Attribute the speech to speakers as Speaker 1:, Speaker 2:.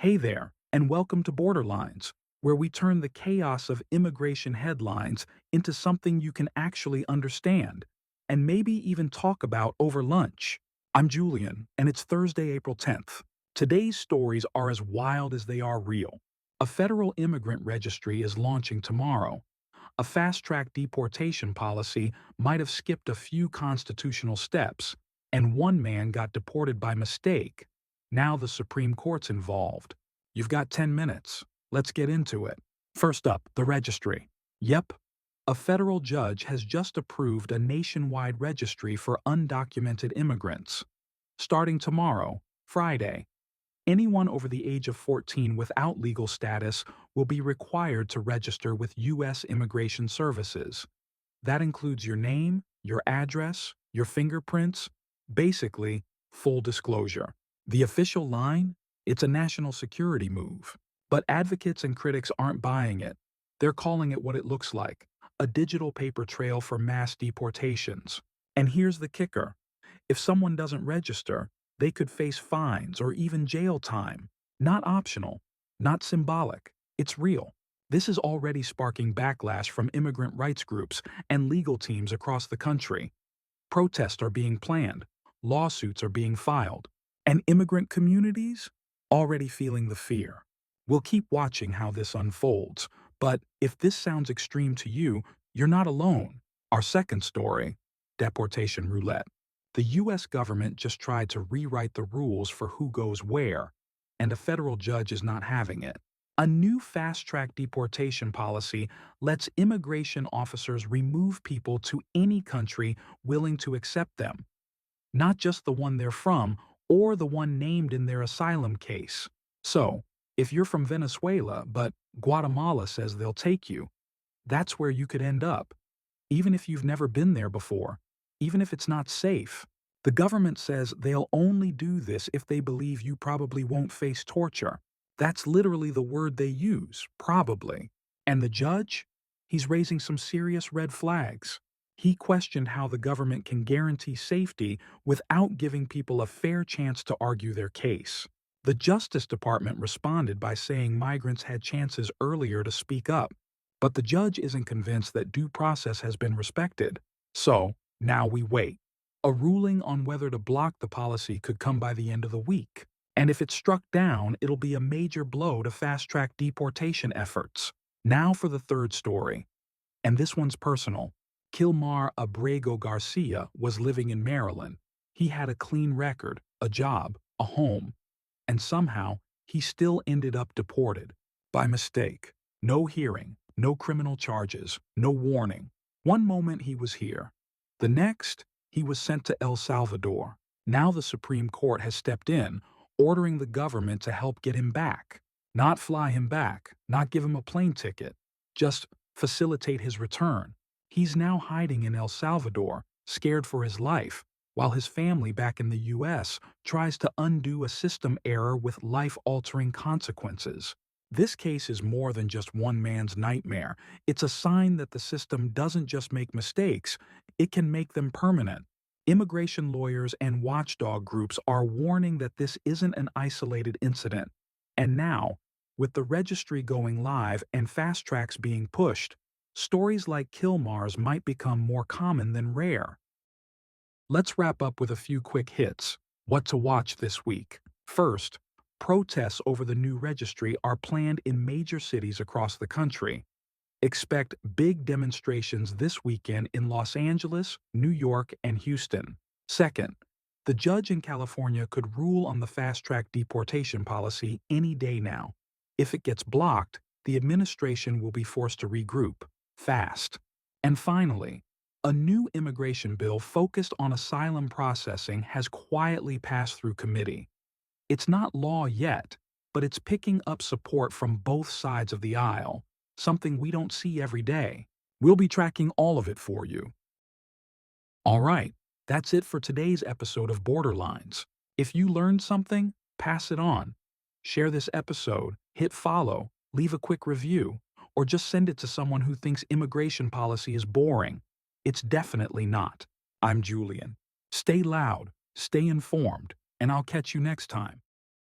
Speaker 1: Hey there, and welcome to Borderlines, where we turn the chaos of immigration headlines into something you can actually understand, and maybe even talk about over lunch. I'm Julian, and it's Thursday, April 10th. Today's stories are as wild as they are real. A federal immigrant registry is launching tomorrow. A fast-track deportation policy might have skipped a few constitutional steps, and one man got deported by mistake. Now the Supreme Court's involved. You've got 10 minutes. Let's get into it. First up, the registry. Yep, a federal judge has just approved a nationwide registry for undocumented immigrants. Starting tomorrow, Friday, anyone over the age of 14 without legal status will be required to register with U.S. Immigration Services. That includes your name, your address, your fingerprints, basically, full disclosure. The official line? It's a national security move. But advocates and critics aren't buying it. They're calling it what it looks like, a digital paper trail for mass deportations. And here's the kicker. If someone doesn't register, they could face fines or even jail time. Not optional, not symbolic. It's real. This is already sparking backlash from immigrant rights groups and legal teams across the country. Protests are being planned, lawsuits are being filed, and immigrant communities already feeling the fear. We'll keep watching how this unfolds, but if this sounds extreme to you, you're not alone. Our second story, deportation roulette. The U.S. government just tried to rewrite the rules for who goes where, and a federal judge is not having it. A new fast-track deportation policy lets immigration officers remove people to any country willing to accept them, not just the one they're from or the one named in their asylum case. So, if you're from Venezuela but Guatemala says they'll take you, that's where you could end up, even if you've never been there before, even if it's not safe. The government says they'll only do this if they believe you probably won't face torture. That's literally the word they use, probably. And the judge? He's raising some serious red flags. He questioned how the government can guarantee safety without giving people a fair chance to argue their case. The Justice Department responded by saying migrants had chances earlier to speak up, but the judge isn't convinced that due process has been respected. So, now we wait. A ruling on whether to block the policy could come by the end of the week. And if it's struck down, it'll be a major blow to fast-track deportation efforts. Now for the third story. And this one's personal. Kilmar Abrego Garcia was living in Maryland. He had a clean record, a job, a home. And somehow, he still ended up deported. By mistake. No hearing, no criminal charges, no warning. One moment he was here. The next, he was sent to El Salvador. Now the Supreme Court has stepped in, ordering the government to help get him back. Not fly him back, not give him a plane ticket, just facilitate his return. He's now hiding in El Salvador, scared for his life, while his family back in the U.S. tries to undo a system error with life-altering consequences. This case is more than just one man's nightmare. It's a sign that the system doesn't just make mistakes, it can make them permanent. Immigration lawyers and watchdog groups are warning that this isn't an isolated incident. And now, with the registry going live and fast tracks being pushed, stories like Kilmar's might become more common than rare. Let's wrap up with a few quick hits. What to watch this week. First, protests over the new registry are planned in major cities across the country. Expect big demonstrations this weekend in Los Angeles, New York, and Houston. Second, the judge in California could rule on the fast-track deportation policy any day now. If it gets blocked, the administration will be forced to regroup, fast. And finally, a new immigration bill focused on asylum processing has quietly passed through committee. It's not law yet, but it's picking up support from both sides of the aisle, something we don't see every day. We'll be tracking all of it for you. All right, that's it for today's episode of Borderlines. If you learned something, pass it on. Share this episode, hit follow, leave a quick review, or just send it to someone who thinks immigration policy is boring. It's definitely not. I'm Julian. Stay loud, stay informed, and I'll catch you next time.